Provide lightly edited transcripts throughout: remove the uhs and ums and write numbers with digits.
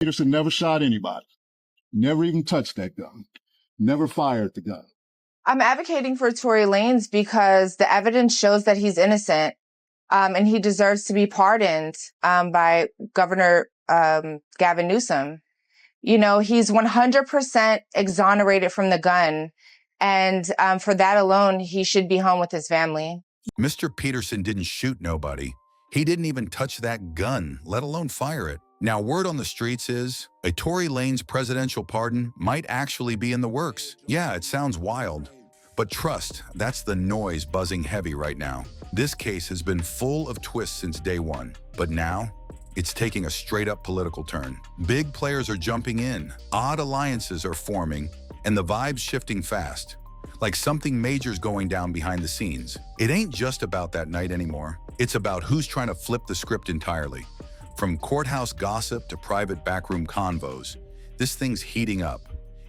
Peterson never shot anybody, never even touched that gun, never fired the gun. I'm advocating for Tory Lanez because the evidence shows that he's innocent, and he deserves to be pardoned by Governor Gavin Newsom. You know, he's 100% exonerated from the gun, and for that alone, he should be home with his family. Mr. Peterson didn't shoot nobody. He didn't even touch that gun, let alone fire it. Now, word on the streets is a Tory Lanez presidential pardon might actually be in the works. Yeah, it sounds wild. But trust, that's the noise buzzing heavy right now. This case has been full of twists since day one, but now it's taking a straight-up political turn. Big players are jumping in, odd alliances are forming, and the vibe's shifting fast. Like something major's going down behind the scenes. It ain't just about that night anymore. It's about who's trying to flip the script entirely. From courthouse gossip to private backroom convos, this thing's heating up.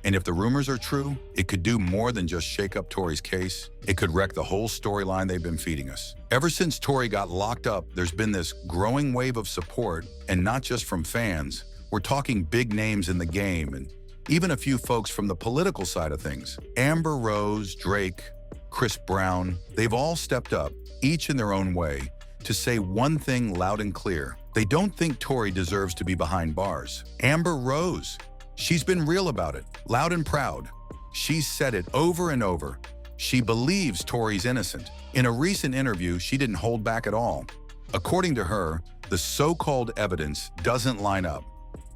And if the rumors are true, it could do more than just shake up Tory's case. It could wreck the whole storyline they've been feeding us. Ever since Tory got locked up, there's been this growing wave of support, and not just from fans. We're talking big names in the game, and even a few folks from the political side of things. Amber Rose, Drake, Chris Brown, they've all stepped up, each in their own way, to say one thing loud and clear. They don't think Tory deserves to be behind bars. Amber Rose, she's been real about it, loud and proud. She's said it over and over. She believes Tory's innocent. In a recent interview, she didn't hold back at all. According to her, the so-called evidence doesn't line up.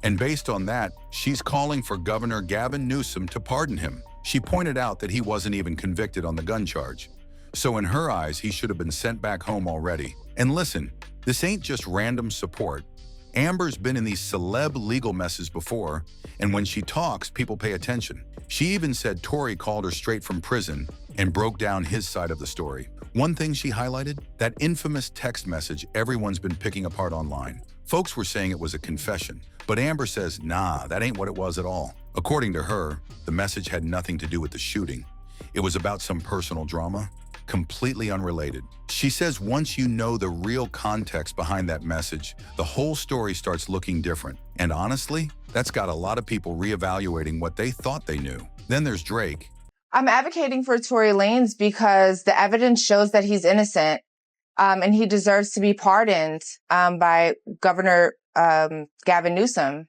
And based on that, she's calling for Governor Gavin Newsom to pardon him. She pointed out that he wasn't even convicted on the gun charge. So in her eyes, he should have been sent back home already. And listen, this ain't just random support. Amber's been in these celeb legal messes before, and when she talks, people pay attention. She even said Tory called her straight from prison and broke down his side of the story. One thing she highlighted, that infamous text message everyone's been picking apart online. Folks were saying it was a confession, but Amber says, nah, that ain't what it was at all. According to her, the message had nothing to do with the shooting. It was about some personal drama, completely unrelated. She says once you know the real context behind that message, the whole story starts looking different. And honestly, that's got a lot of people reevaluating what they thought they knew. Then there's Drake. I'm advocating for Tory Lanez because the evidence shows that he's innocent, and he deserves to be pardoned by Governor Gavin Newsom.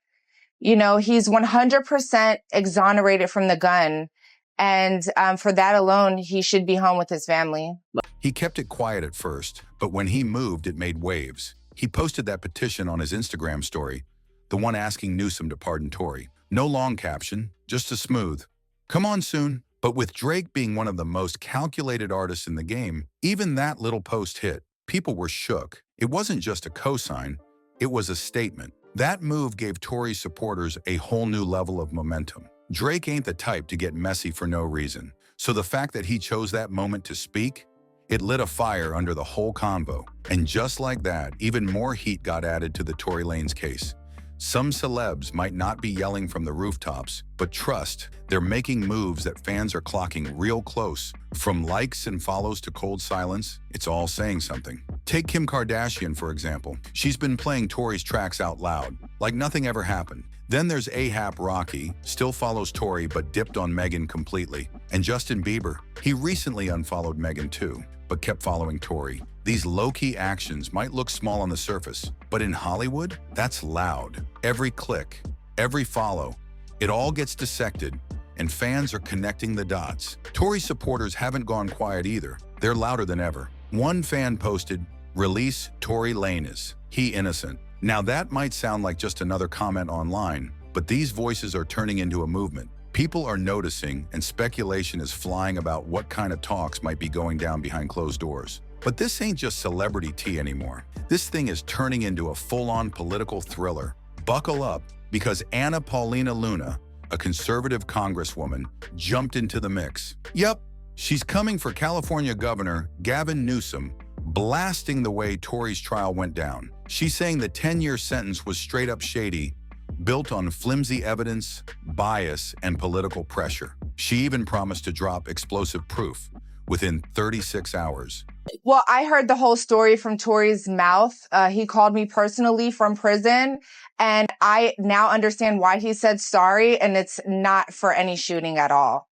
You know, he's 100% exonerated from the gun, and for that alone, he should be home with his family. He kept it quiet at first, but when he moved, it made waves. He posted that petition on his Instagram story, the one asking Newsom to pardon Tory. No long caption, just a smooth, "Come on soon." But with Drake being one of the most calculated artists in the game, even that little post hit. People were shook. It wasn't just a cosign, it was a statement. That move gave Tory's supporters a whole new level of momentum. Drake ain't the type to get messy for no reason. So the fact that he chose that moment to speak, it lit a fire under the whole convo. And just like that, even more heat got added to the Tory Lanez case. Some celebs might not be yelling from the rooftops, but trust, they're making moves that fans are clocking real close. From likes and follows to cold silence, it's all saying something. Take Kim Kardashian, for example. She's been playing Tory's tracks out loud, like nothing ever happened. Then there's A$AP Rocky, still follows Tory but dipped on Megan completely. And Justin Bieber, he recently unfollowed Megan too, but kept following Tory. These low-key actions might look small on the surface, but in Hollywood, that's loud. Every click, every follow, it all gets dissected, and fans are connecting the dots. Tory supporters haven't gone quiet either. They're louder than ever. One fan posted, "Release Tory Lanez, he innocent." Now that might sound like just another comment online, but these voices are turning into a movement. People are noticing, and speculation is flying about what kind of talks might be going down behind closed doors. But this ain't just celebrity tea anymore. This thing is turning into a full-on political thriller. Buckle up, because Anna Paulina Luna, a conservative congresswoman, jumped into the mix. Yep, she's coming for California Governor Gavin Newsom, blasting the way Tory's trial went down. She's saying the 10-year sentence was straight up shady, built on flimsy evidence, bias, and political pressure. She even promised to drop explosive proof within 36 hours. Well, I heard the whole story from Tory's mouth. He called me personally from prison, and I now understand why he said sorry, and it's not for any shooting at all.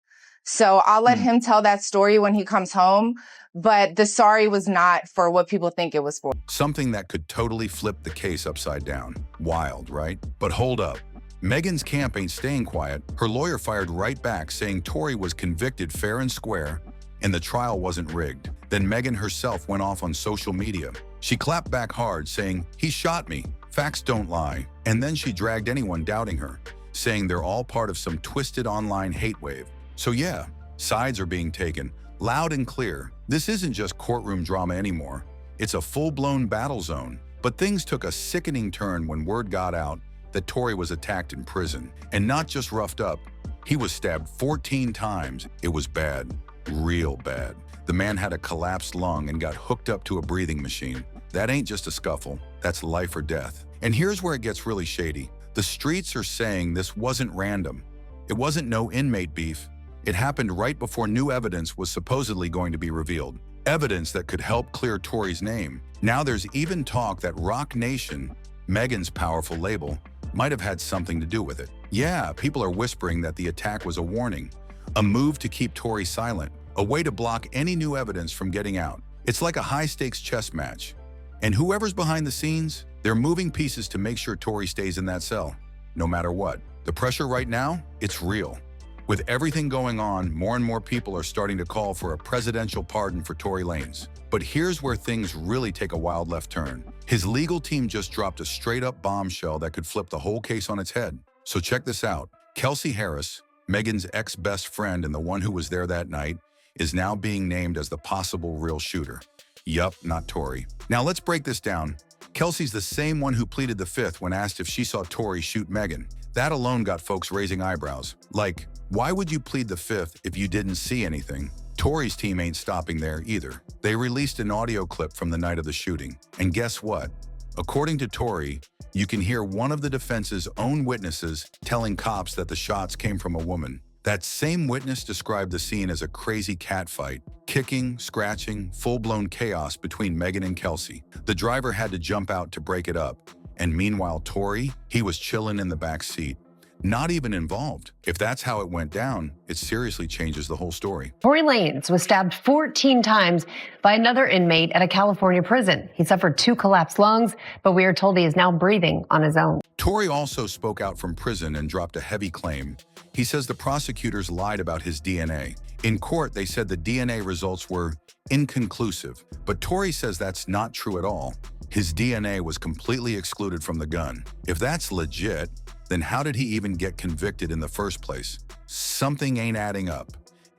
So I'll let him tell that story when he comes home, but the sorry was not for what people think it was for. Something that could totally flip the case upside down. Wild, right? But hold up. Megan's camp ain't staying quiet. Her lawyer fired right back, saying Tory was convicted fair and square and the trial wasn't rigged. Then Megan herself went off on social media. She clapped back hard, saying, "He shot me. Facts don't lie." And then she dragged anyone doubting her, saying they're all part of some twisted online hate wave. So yeah, sides are being taken, loud and clear. This isn't just courtroom drama anymore. It's a full-blown battle zone. But things took a sickening turn when word got out that Tory was attacked in prison. And not just roughed up, he was stabbed 14 times. It was bad, real bad. The man had a collapsed lung and got hooked up to a breathing machine. That ain't just a scuffle, that's life or death. And here's where it gets really shady. The streets are saying this wasn't random. It wasn't no inmate beef. It happened right before new evidence was supposedly going to be revealed. Evidence that could help clear Tory's name. Now there's even talk that Rock Nation, Megan's powerful label, might have had something to do with it. Yeah, people are whispering that the attack was a warning, a move to keep Tory silent, a way to block any new evidence from getting out. It's like a high-stakes chess match. And whoever's behind the scenes, they're moving pieces to make sure Tory stays in that cell, no matter what. The pressure right now, it's real. With everything going on, more and more people are starting to call for a presidential pardon for Tory Lanez. But here's where things really take a wild left turn. His legal team just dropped a straight-up bombshell that could flip the whole case on its head. So check this out. Kelsey Harris, Megan's ex-best friend and the one who was there that night, is now being named as the possible real shooter. Yup, not Tory. Now let's break this down. Kelsey's the same one who pleaded the fifth when asked if she saw Tory shoot Megan. That alone got folks raising eyebrows. Like, why would you plead the fifth if you didn't see anything? Tory's team ain't stopping there either. They released an audio clip from the night of the shooting. And guess what? According to Tory, you can hear one of the defense's own witnesses telling cops that the shots came from a woman. That same witness described the scene as a crazy cat fight, kicking, scratching, full-blown chaos between Megan and Kelsey. The driver had to jump out to break it up. And meanwhile, Tory, he was chilling in the back seat, not even involved. If that's how it went down, it seriously changes the whole story. Tory Lanez was stabbed 14 times by another inmate at a California prison. He suffered 2 collapsed lungs, but we are told he is now breathing on his own. Tory also spoke out from prison and dropped a heavy claim. He says the prosecutors lied about his DNA. In court, they said the DNA results were inconclusive, but Tory says that's not true at all. His DNA was completely excluded from the gun. If that's legit, then how did he even get convicted in the first place? Something ain't adding up.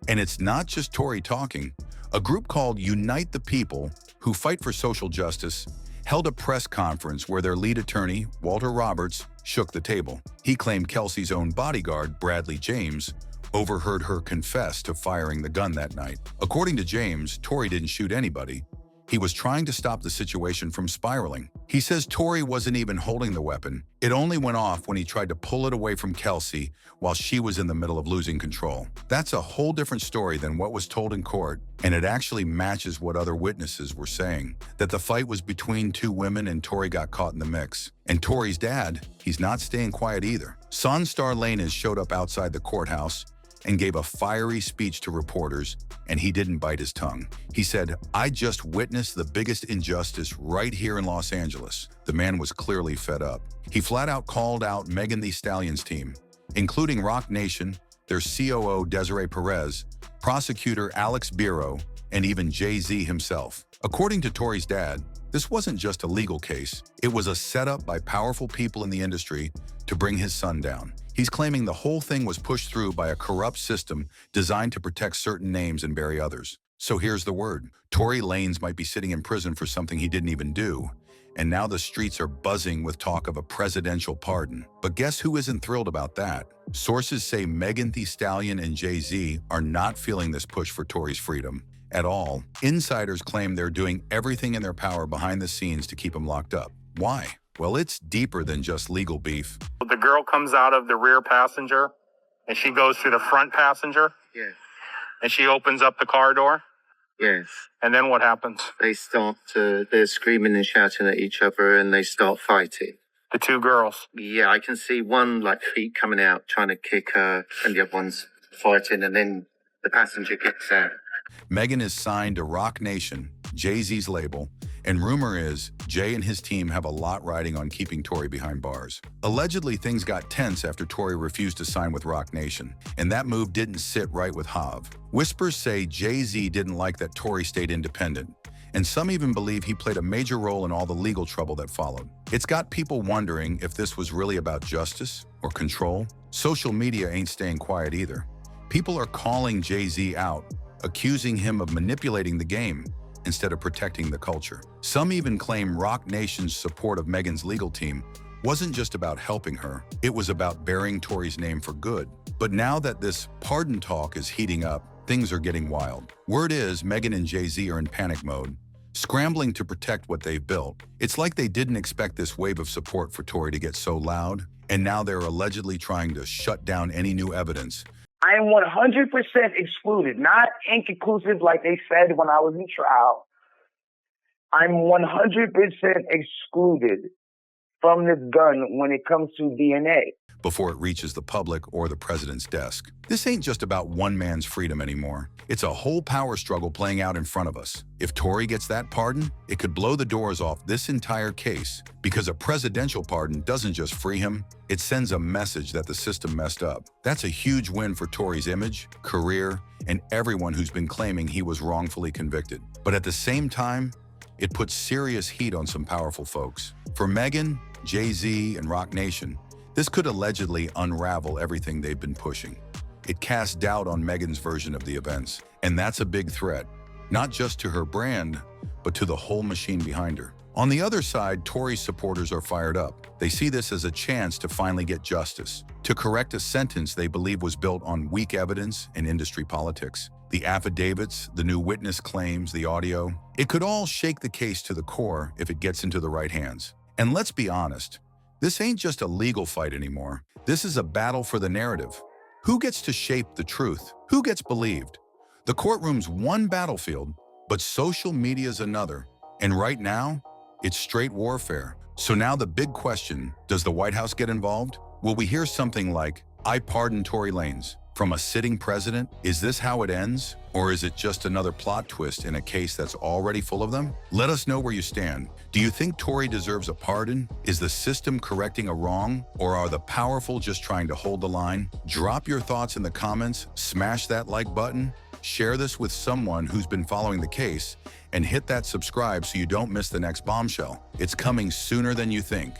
And it's not just Tory talking. A group called Unite the People, who fight for social justice, held a press conference where their lead attorney, Walter Roberts, shook the table. He claimed Kelsey's own bodyguard, Bradley James, overheard her confess to firing the gun that night. According to James, Tory didn't shoot anybody. He was trying to stop the situation from spiraling. He says Tory wasn't even holding the weapon. It only went off when he tried to pull it away from Kelsey while she was in the middle of losing control. That's a whole different story than what was told in court, and it actually matches what other witnesses were saying, that the fight was between 2 women and Tory got caught in the mix. And Tory's dad, he's not staying quiet either. Tory Lanez showed up outside the courthouse and gave a fiery speech to reporters, and he didn't bite his tongue. He said, "I just witnessed the biggest injustice right here in Los Angeles." The man was clearly fed up. He flat out called out Megan Thee Stallion's team, including Rock Nation, their COO Desiree Perez, prosecutor Alex Biro, and even Jay-Z himself. According to Tory's dad, this wasn't just a legal case. It was a setup by powerful people in the industry to bring his son down. He's claiming the whole thing was pushed through by a corrupt system designed to protect certain names and bury others. So here's the word. Tory Lanez might be sitting in prison for something he didn't even do. And now the streets are buzzing with talk of a presidential pardon. But guess who isn't thrilled about that? Sources say Megan Thee Stallion and Jay-Z are not feeling this push for Tory's freedom at all. Insiders claim they're doing everything in their power behind the scenes to keep him locked up. Why? Well, it's deeper than just legal beef. The girl comes out of the rear passenger and she goes through the front passenger. Yeah. And she opens up the car door. Yes. And then what happens? They're screaming and shouting at each other and they start fighting. The two girls. Yeah, I can see one like feet coming out trying to kick her and the other one's fighting and then the passenger gets out. Megan is signed to Rock Nation, Jay-Z's label, and rumor is Jay and his team have a lot riding on keeping Tory behind bars. Allegedly, things got tense after Tory refused to sign with Rock Nation, and that move didn't sit right with Hav. Whispers say Jay-Z didn't like that Tory stayed independent, and some even believe he played a major role in all the legal trouble that followed. It's got people wondering if this was really about justice or control. Social media ain't staying quiet either. People are calling Jay-Z out, accusing him of manipulating the game instead of protecting the culture. Some even claim Rock Nation's support of Megan's legal team wasn't just about helping her, it was about bearing Tory's name for good. But now that this pardon talk is heating up, things are getting wild. Word is Megan and Jay-Z are in panic mode, scrambling to protect what they've built. It's like they didn't expect this wave of support for Tory to get so loud, and now they're allegedly trying to shut down any new evidence. I am 100% excluded, not inconclusive like they said when I was in trial. I'm 100% excluded from this gun when it comes to DNA. Before it reaches the public or the president's desk. This ain't just about one man's freedom anymore. It's a whole power struggle playing out in front of us. If Tory gets that pardon, it could blow the doors off this entire case, because a presidential pardon doesn't just free him, it sends a message that the system messed up. That's a huge win for Tory's image, career, and everyone who's been claiming he was wrongfully convicted. But at the same time, it puts serious heat on some powerful folks. For Megan, Jay-Z, and Rock Nation, this could allegedly unravel everything they've been pushing. It casts doubt on Megan's version of the events, and that's a big threat, not just to her brand, but to the whole machine behind her. On the other side, Tory's supporters are fired up. They see this as a chance to finally get justice, to correct a sentence they believe was built on weak evidence and industry politics. The affidavits, the new witness claims, the audio, it could all shake the case to the core if it gets into the right hands. And let's be honest, this ain't just a legal fight anymore. This is a battle for the narrative. Who gets to shape the truth? Who gets believed? The courtroom's one battlefield, but social media's another. And right now, it's straight warfare. So now the big question, does the White House get involved? Will we hear something like, "I pardon Tory Lanez," from a sitting president? Is this how it ends? Or is it just another plot twist in a case that's already full of them? Let us know where you stand. Do you think Tory deserves a pardon? Is the system correcting a wrong? Or are the powerful just trying to hold the line? Drop your thoughts in the comments, smash that like button, share this with someone who's been following the case, and hit that subscribe so you don't miss the next bombshell. It's coming sooner than you think.